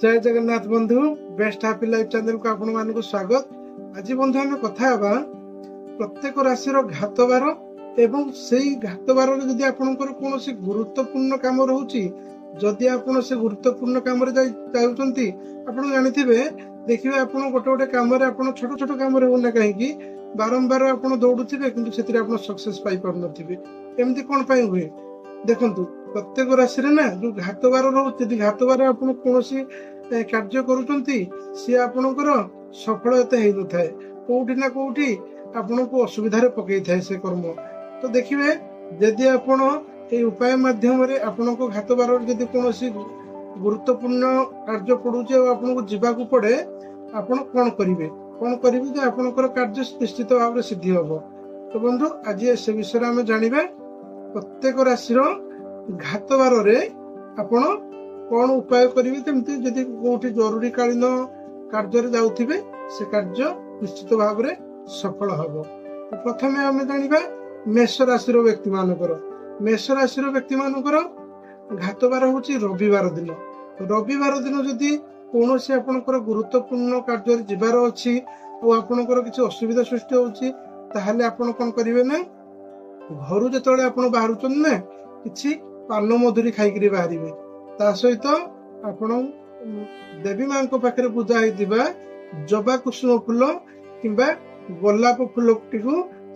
जय जगन्नाथ बंधु best happy life channel को आपण मानक स्वागत। आज बंधु आम कथा हेबा प्रत्येक राशि घात बार एवं सेई घात बार जदि आपणकर कोनोसी गुरुत्वपूर्ण काम रहउची जदि आपण से गुरुत्वपूर्ण काम रे जाउचंती आपण जानिथिबे देखिबे आपण गोटे गोटे काम रे आपण छोट छोट काम रे होना काहेकि बारंबार आपण दौड़ुथिबे किंतु सेतिरे आपण सक्सेस पाई पारनथिबे एमती कोन पाई हुए देखंतु प्रत्येक राशि ना जो घात बार रोचे घात बार आप कौन कार्य करुँच सी आपणकर सफलता हो न था कौटी ना कौटी आपण को असुविधा पकई थाए से कर्म। तो देखिए जदि आपण ये उपाय माध्यम आपण को घात बार जदि कौन गुरुत्वपूर्ण कार्य पड़ुचे आपन को जीवाक पड़े आपण कौन करेंगे आपणकर कार्य निश्चित भाव में सिद्धि हम। तो बंधु आज से विषय आम जाना प्रत्येक राशि घात बार आपण कौन उपाय करेंगे जमती जदि कौटी जरूरी कालीन कार्य जाऊे से कार्य निश्चित भाव में सफल हम। प्रथम आम जाना मेष राशि व्यक्ति मानकर मेष राशि व्यक्ति मानकर घात बार हूँ रविवार दिन। रविवार दिन जदि कौन से आपणकर गुरुत्वपूर्ण कार्य जीवार अच्छी और आपणकर किसी असुविधा सृष्टि होची ताहले आपण कौन करेंगे ना घर जो आप बाहर ना कि पान मधुरी खाई बाहर ता सहित आपण देवी माँ पाखे पूजा होता जबा कुसुम फूल किंबा गोलाप फूल टी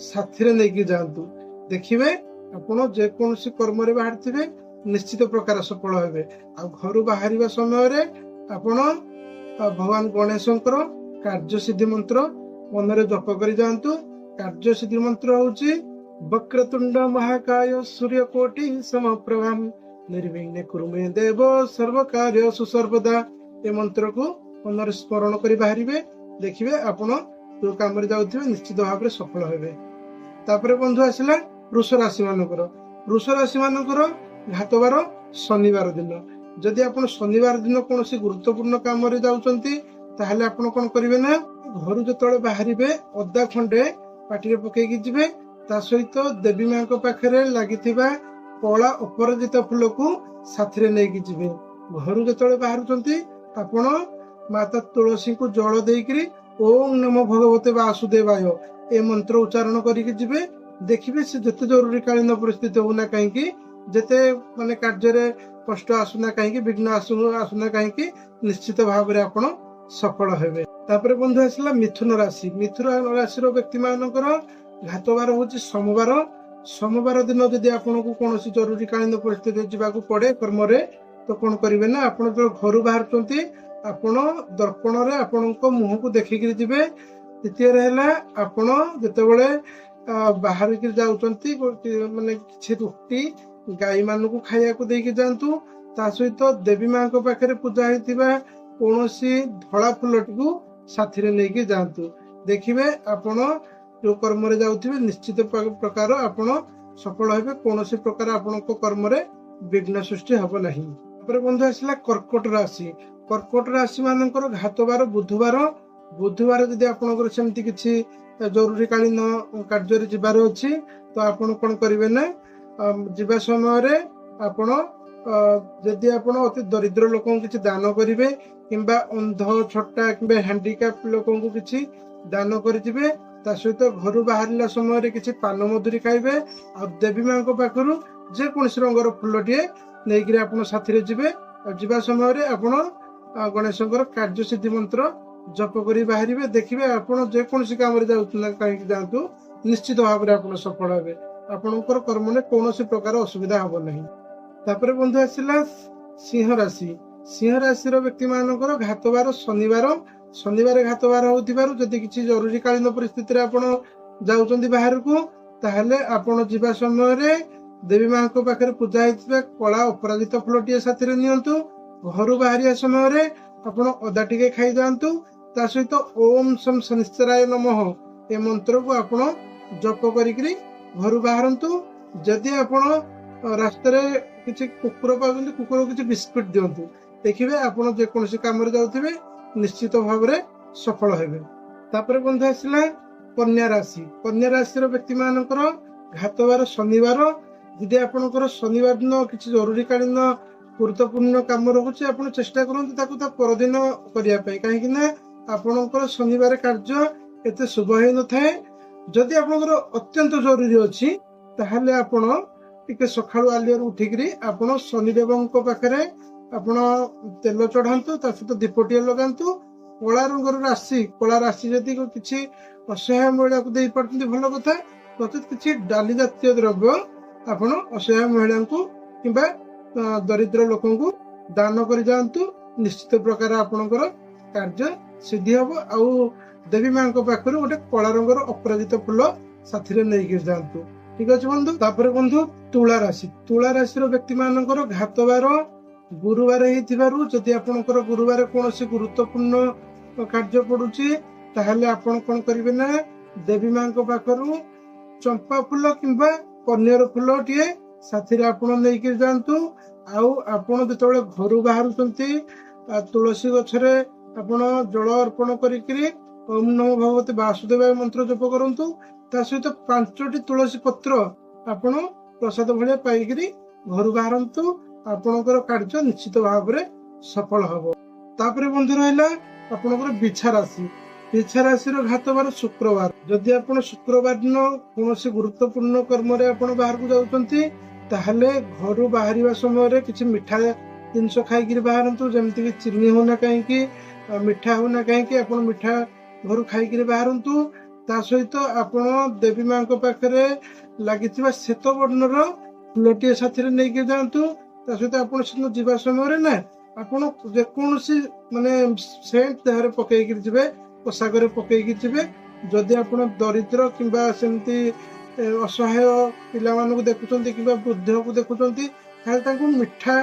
साथी नहीं जातु देखिए आपण जेकोसी कर्म बाहर थे निश्चित प्रकार सफल हे। घर बाहर समय आपण भगवान गणेशंकर कार्य सिद्धि मंत्र मन जप कर जातु। कार्य सिद्धि मंत्र हूँ वक्रतुंड महाकाय सूर्यकोटि समप्रभा निर्विघ्ने कुरु मे देव सर्व कार्येषु सर्वदा ए मंत्र को मन स्मरण कर बाहर देखिए आपण जो काम जाऊे निश्चित भाव में सफल हे। तापर बंधु आसला वृष राशि मानकर वृष राशि मानकर घात बार शनिवार दिन जदि आपण शनिवार दिन कौन गुरुत्वपूर्ण काम जाऊँगी ताहले आपण कौन करेंगे ना घर जो बाहर अदा खंडे पाटी पकईकी जी ता सहित देवी माँ पाखे लगी कला अपराजिता फूल को साथी नहीं जी घर जो बाहर आपण माता तुलसी को जल देकरी ओम नमो भगवते वासुदेवाय ए मंत्र उच्चारण करके जी देखिए से जिते जरूरी कालीन परिस्थिति होना कहीं जिते माने कार्य कष्ट आसुना कहीं विघ्न आसुना कहीं निश्चित भाव में आपण सफल हे। तापर बंधु आसला मिथुन राशि राशि व्यक्ति मानकर घात बार हूँ सोमवार सोमवार दिन जदि आपन को कौन जरूरी कालीन परिस्थिति जावाक पड़े कर्म तो कौन करेंगे ना आप जो घर बाहर आपण दर्पण रे आपण मुह को देखिक जी। द्वितीय आपण जितेबले बाहर जाऊँगी माने किसी रुटी गाई मान को खाया को देके जातु ता सहित देवी माँ पाखे पूजा होता कौन धला फूल टी साथी नहीं जातु देखिए आपण जो कर्म जाऊे निश्चित प्रकार आपण सफल हे कौन प्रकार आपण कर्म विघ्न सृष्टि हम नहीं। बंधु आसला कर्कट राशि मानकर घात बार बुधवार जदि आपणकर सेमती किसी जरूरी कालीन कार्य जीवार अच्छी तो आपण कौन करेंगे ना जीवा समय आपण जदि आपण अति दरिद्र लोक किसी दान करेंगे किंबा अंध छोटा कि हैंडिकैप लोक किसी दान करेंगे ता सहित घर बाहर समय किसी पान मधुरी खाइबे आ देवी माँ पाखु जेकोसी रंगर फूलटे नहीं आप साथी जी समय आपण गणेशंकर कार्य सिद्धि मंत्र जप कर बाहर देखिए आपड़ जेकोसी काम कहीं जातु निश्चित भाव में आप सफल हे आपणकर कर्म में कौन प्रकार असुविधा हम नहीं। तापर बंधु आसला सिंह राशि व्यक्ति मानकर घात बार शनिवार घात बार होती किसी जरूरी कालीन परिस्थिति आपण जाऊँगी बाहर को ताहले आपण जीवा समय देवी माँ पाखे पूजा होता कला अपराजित फूल टी साथी नियंतु घर बाहर समय आपण अदा टिके खाई जातु ता सहित ओम शम शनिश्चराय नमः ए मंत्र को आपण जप करी घर बाहरतु। जदि आपण रास्ता किसी कुकुर पाँच कुकुर किसी बिस्कुट दिंतु देखिए आपड़ जेकोसी काम जाऊे निश्चित भाव में सफल हे। तापर बंधु आसला कन्या राशि व्यक्ति मानकर घात बार शनिवार जदि आपणकर शनिवार दिन किसी जरूरी कालीन ଗୁରୁତ୍ୱପୂର୍ଣ୍ଣ କାମ ରହୁଛି ଆପଣ ଚେଷ୍ଟା କରନ୍ତୁ ତାକୁ ତା ପରଦିନ କରିବା ପାଇଁ, କାହିଁକି ନା ଆପଣଙ୍କର ଶନିବାର କାର୍ଯ୍ୟ ଏତେ ଶୁଭ ହେଇନଥାଏ। ଯଦି ଆପଣଙ୍କର ଅତ୍ୟନ୍ତ ଜରୁରୀ ଅଛି ତାହେଲେ ଆପଣ ଟିକେ ସକାଳୁ ଆଲିଆରୁ ଉଠିକିରି ଆପଣ ଶନିଦେବଙ୍କ ପାଖରେ ଆପଣ ତେଲ ଚଢାନ୍ତୁ, ତା ସହିତ ଦୀପଟିଏ ଲଗାନ୍ତୁ। କଳା ରଙ୍ଗର ରାଶି, କଳା ରାଶି ଯଦି କିଛି ଅସହାୟ ମହିଳାକୁ ଦେଇପାରୁଛନ୍ତି ଭଲ କଥା, ନଚେତ୍ କିଛି ଡାଲି ଜାତୀୟ ଦ୍ରବ୍ୟ ଆପଣ ଅସହାୟ ମହିଳାଙ୍କୁ କିମ୍ବା ଦରିଦ୍ର ଲୋକଙ୍କୁ ଦାନ କରି ଯାଆନ୍ତୁ। ନିଶ୍ଚିତ ପ୍ରକାର ଆପଣଙ୍କର କାର୍ଯ୍ୟ ସିଦ୍ଧି ହବ। ଆଉ ଦେବୀ ମାଙ୍କ ପାଖରୁ ଗୋଟେ କଳା ରଙ୍ଗର ଅପରାଜିତ ଫୁଲ ସାଥିରେ ନେଇକି ଯାଆନ୍ତୁ। ଠିକ ଅଛି ବନ୍ଧୁ। ତାପରେ ବନ୍ଧୁ ତୁଳା ରାଶି, ତୁଳା ରାଶିର ବ୍ୟକ୍ତି ମାନଙ୍କର ଘାତବାର ଗୁରୁବାର ହେଇଥିବାରୁ ଯଦି ଆପଣଙ୍କର ଗୁରୁବାର କୌଣସି ଗୁରୁତ୍ୱପୂର୍ଣ୍ଣ କାର୍ଯ୍ୟ ପଡୁଛି ତାହେଲେ ଆପଣ କଣ କରିବେ ନା ଦେବୀ ମାଙ୍କ ପାଖରୁ ଚମ୍ପା ଫୁଲ କିମ୍ବା କନିଅର ଫୁଲଟିଏ ସାଥିରେ ଆପଣ ନେଇକି ଯାଆନ୍ତୁ। ଆଉ ଆପଣ ଯେତେବେଳେ ଘରୁ ବାହାରୁଛନ୍ତି ତୁଳସୀ ଗଛରେ ଆପଣ ଜଳ ଅର୍ପଣ କରିକିରି ଓಂ ନମୋ ଭଗବତେ ବାସୁଦେବାୟ ମନ୍ତ୍ର ଜପ କରନ୍ତୁ। ତା ସହିତ 5ଟି ତୁଳସୀ ପତ୍ର ଆପଣ ପ୍ରସାଦ ଭଳିଆ ପାଇକିରି ଘରୁ ବାହାରନ୍ତୁ। ଆପଣଙ୍କର କାର୍ଯ୍ୟ ନିଶ୍ଚିତ ଭାବରେ ସଫଳ ହବ। ତାପରେ ବନ୍ଧୁ ରହିଲା ଆପଣଙ୍କର ବିଛା ରାଶି। ବିଛା ରାଶିର ଘାତବାର ଶୁକ୍ରବାର। ଯଦି ଆପଣ ଶୁକ୍ରବାର ଦିନ କୌଣସି ଗୁରୁତ୍ୱପୂର୍ଣ୍ଣ କର୍ମରେ ଆପଣ ବାହାରକୁ ଯାଉଛନ୍ତି ତାହେଲେ ଘରୁ ବାହାରିବା ସମୟରେ କିଛି ମିଠା ଜିନିଷ ଖାଇକିରି ବାହାରନ୍ତୁ। ଯେମିତିକି ଚିନି ହଉନା କାହିଁକି, ମିଠା ହଉନା କାହିଁକି, ଆପଣ ମିଠା ଘରୁ ଖାଇକିରି ବାହାରନ୍ତୁ। ତା ସହିତ ଆପଣ ଦେବୀ ମାଙ୍କ ପାଖରେ ଲାଗିଥିବା ଶ୍ଵେତ ବର୍ଣ୍ଣର ଫୁଲଟିଏ ସାଥିରେ ନେଇକି ଯାଆନ୍ତୁ। ତା ସହିତ ଆପଣ ସେଦିନ ଯିବା ସମୟରେ ନା ଆପଣ ଯେକୌଣସି ସେଣ୍ଟ ଦେହରେ ପକେଇକି ଯିବେ, ପୋଷାକରେ ପକେଇକି ଯିବେ। ଯଦି ଆପଣ ଦରିଦ୍ର କିମ୍ବା ସେମିତି ଅସହାୟ ପିଲାମାନଙ୍କୁ ଦେଖୁଛନ୍ତି କିମ୍ବା ବୃଦ୍ଧକୁ ଦେଖୁଛନ୍ତି ତାହେଲେ ତାଙ୍କୁ ମିଠା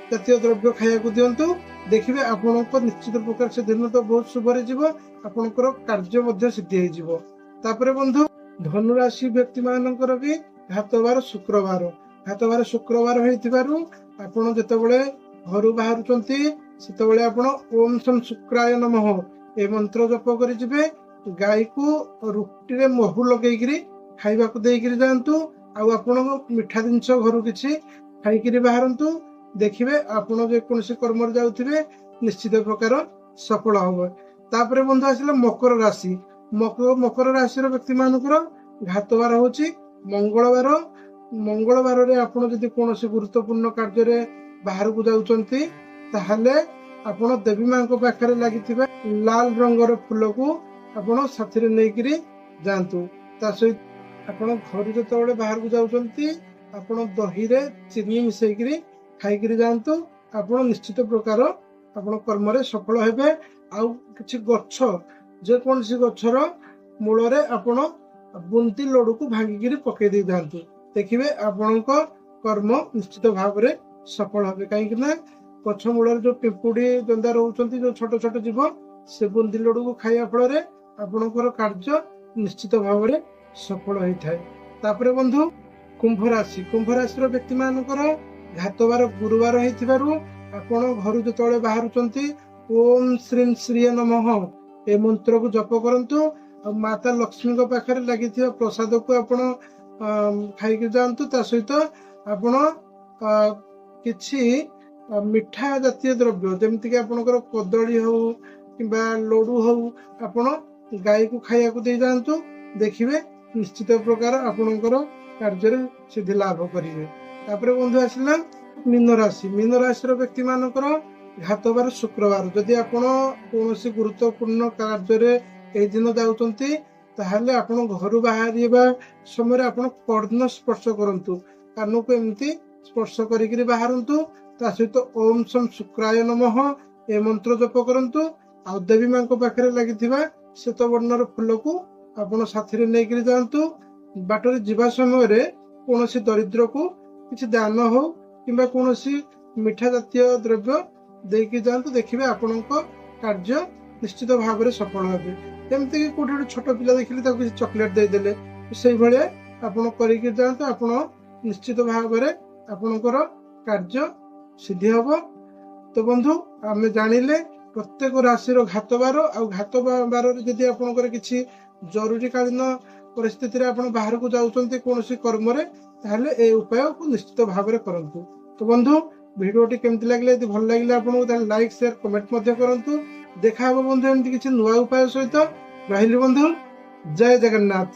ଜାତୀୟ ଦ୍ରବ୍ୟ ଖାଇବାକୁ ଦିଅନ୍ତୁ। ଦେଖିବେ ଆପଣଙ୍କ ନିଶ୍ଚିତ ପ୍ରକାର ସେ ଦିନ ତ ବହୁତ ଶୁଭରେ ଯିବ, ଆପଣଙ୍କର କାର୍ଯ୍ୟ ମଧ୍ୟ ସିଦ୍ଧି ହେଇଯିବ। ତାପରେ ବନ୍ଧୁ ଧନୁରାଶି ବ୍ୟକ୍ତି ମାନଙ୍କର ବି ଘାତବାର ଶୁକ୍ରବାର। ଘାତବାର ଶୁକ୍ରବାର ହେଇଥିବାରୁ ଆପଣ ଯେତେବେଳେ ଘରୁ ବାହାରୁଛନ୍ତି ସେତେବେଳେ ଆପଣ ଓಂ ଶಂ ଶୁକ୍ରାୟ ନମଃ ଏ ମନ୍ତ୍ର ଜପ କରି ଯିବେ। ଗାଈକୁ ରୁଟିରେ ମହୁ ଲଗେଇକିରି ଖାଇବାକୁ ଦେଇକିରି ଯାଆନ୍ତୁ। ଆଉ ଆପଣଙ୍କ ମିଠା ଜିନିଷ ଘରୁ କିଛି ଖାଇକିରି ବାହାରନ୍ତୁ। ଦେଖିବେ ଆପଣ ଯେକୌଣସି କର୍ମରେ ଯାଉଥିବେ ନିଶ୍ଚିତ ପ୍ରକାର ସଫଳ ହବ। ତାପରେ ବନ୍ଧୁ ଆସିଲା ମକର ରାଶି। ମକର ରାଶିର ବ୍ୟକ୍ତି ମାନଙ୍କର ଘାତବାର ହଉଛି ମଙ୍ଗଳବାର। ମଙ୍ଗଳବାରରେ ଆପଣ ଯଦି କୌଣସି ଗୁରୁତ୍ୱପୂର୍ଣ୍ଣ କାର୍ଯ୍ୟରେ ବାହାରକୁ ଯାଉଛନ୍ତି ତାହେଲେ ଆପଣ ଦେବୀ ମାଙ୍କ ପାଖରେ ଲାଗିଥିବା ଲାଲ ରଙ୍ଗର ଫୁଲକୁ ଆପଣ ସାଥିରେ ନେଇକିରି ଯାଆନ୍ତୁ। ତା ସହିତ ଆପଣ ଘରୁ ଯେତେବେଳେ ବାହାରକୁ ଯାଉଛନ୍ତି ଆପଣ ଦହିରେ ଚିନି ମିଶେଇକିରି ଖାଇକିରି ଯାଆନ୍ତୁ। ଆପଣ ନିଶ୍ଚିତ ପ୍ରକାର ଆପଣ କର୍ମରେ ସଫଳ ହେବେ। ଆଉ କିଛି ଗଛ, ଯେକୌଣସି ଗଛର ମୂଳରେ ଆପଣ ବୁନ୍ଦି ଲଡୁକୁ ଭାଙ୍ଗିକିରି ପକେଇ ଦେଇ ଯାଆନ୍ତୁ। ଦେଖିବେ ଆପଣଙ୍କ କର୍ମ ନିଶ୍ଚିତ ଭାବରେ ସଫଳ হবে। କାହିଁକି ନା ଗଛ ମୂଳରେ ଯୋଉ ପିମ୍ପୁଡି ଜନ୍ଦା ରହୁଛନ୍ତି, ଯୋଉ ଛୋଟ ଛୋଟ ଜୀବ, ସେ ବୁନ୍ଦି ଲଡୁକୁ ଖାଇବା ଫଳରେ ଆପଣଙ୍କର କାର୍ଯ୍ୟ ନିଶ୍ଚିତ ଭାବରେ ସଫଳ ହେଇଥାଏ। ତାପରେ ବନ୍ଧୁ କୁମ୍ଭ ରାଶି। କୁମ୍ଭ ରାଶିର ବ୍ୟକ୍ତି ମାନଙ୍କର ଘାତବାର ଗୁରୁବାର ହେଇଥିବାରୁ ଆପଣ ଘରୁ ଯେତେବେଳେ ବାହାରୁଛନ୍ତି ଓಂ ଶ୍ରୀଂ ଶ୍ରୀୟ ନମଃ ଏ ମନ୍ତ୍ରକୁ ଜପ କରନ୍ତୁ। ଆଉ ମାତା ଲକ୍ଷ୍ମୀଙ୍କ ପାଖରେ ଲାଗିଥିବା ପ୍ରସାଦକୁ ଆପଣ ଖାଇକି ଯାଆନ୍ତୁ। ତା ସହିତ ଆପଣ କିଛି ମିଠା ଜାତୀୟ ଦ୍ରବ୍ୟ ଯେମିତିକି ଆପଣଙ୍କର କଦଳୀ ହଉ କିମ୍ବା ଲଡୁ ହଉ ଆପଣ ଗାଈକୁ ଖାଇବାକୁ ଦେଇ ଯାଆନ୍ତୁ। ଦେଖିବେ ନିଶ୍ଚିତ ପ୍ରକାର ଆପଣଙ୍କର କାର୍ଯ୍ୟରେ ସିଦ୍ଧି ଲାଭ କରିବେ। ତାପରେ ବନ୍ଧୁ ଆସିଲା ମୀନ ରାଶି। ମୀନ ରାଶିର ବ୍ୟକ୍ତି ମାନଙ୍କର ଘାତବାର ଶୁକ୍ରବାର। ଯଦି ଆପଣ କୌଣସି ଗୁରୁତ୍ୱପୂର୍ଣ୍ଣ କାର୍ଯ୍ୟରେ ଏଇ ଦିନ ଯାଉଛନ୍ତି ତାହେଲେ ଆପଣ ଘରୁ ବାହାରିବା ସମୟରେ ଆପଣ କର୍ଣ୍ଣ ସ୍ପର୍ଶ କରନ୍ତୁ। କାନକୁ ଏମିତି ସ୍ପର୍ଶ କରିକିରି ବାହାରନ୍ତୁ। ତା ସହିତ ଓಂ ଶಂ ଶୁକ୍ରାୟ ନମଃ ଏ ମନ୍ତ୍ର ଜପ କରନ୍ତୁ। ଆଉ ଦେବୀ ମାଙ୍କ ପାଖରେ ଲାଗିଥିବା ଶ୍ଵେତ ବର୍ଣ୍ଣର ଫୁଲକୁ ଆପଣ ସାଥିରେ ନେଇକିରି ଯାଆନ୍ତୁ। ବାଟରେ ଯିବା ସମୟରେ କୌଣସି ଦରିଦ୍ରକୁ କିଛି ଦାନ ହଉ କିମ୍ବା କୌଣସି ମିଠା ଜାତୀୟ ଦ୍ରବ୍ୟ ଦେଇକି ଯାଆନ୍ତୁ। ଦେଖିବେ ଆପଣଙ୍କ କାର୍ଯ୍ୟ ନିଶ୍ଚିତ ଭାବରେ ସଫଳ ହେବେ। ଯେମିତିକି କୋଉଠି ଗୋଟେ ଛୋଟ ପିଲା ଦେଖିଲେ ତାକୁ କିଛି ଚକୋଲେଟ ଦେଇଦେଲେ, ସେଇଭଳିଆ ଆପଣ କରିକି ଯାଆନ୍ତୁ। ଆପଣ ନିଶ୍ଚିତ ଭାବରେ ଆପଣଙ୍କର କାର୍ଯ୍ୟ ସିଦ୍ଧି ହବ। ତ ବନ୍ଧୁ ଆମେ ଜାଣିଲେ ପ୍ରତ୍ୟେକ ରାଶିର ଘାତବାର, ଆଉ ଘାତବାରରେ ଯଦି ଆପଣଙ୍କର କିଛି ଜରୁରୀକାଳୀନ ପରିସ୍ଥିତିରେ ଆପଣ ବାହାରକୁ ଯାଉଛନ୍ତି କୌଣସି କର୍ମରେ, ତାହେଲେ ଏ ଉପାୟକୁ ନିଶ୍ଚିତ ଭାବରେ କରନ୍ତୁ। ତ ବନ୍ଧୁ ভিডিওটি केमती लागले यदि भल लागले आपको ताले लाइक शेयर कमेंट मध्य करंतु। देखा हबो बंधु एमती किछि नुवा उपाय सहित। रहिली बंधु, जय जगन्नाथ।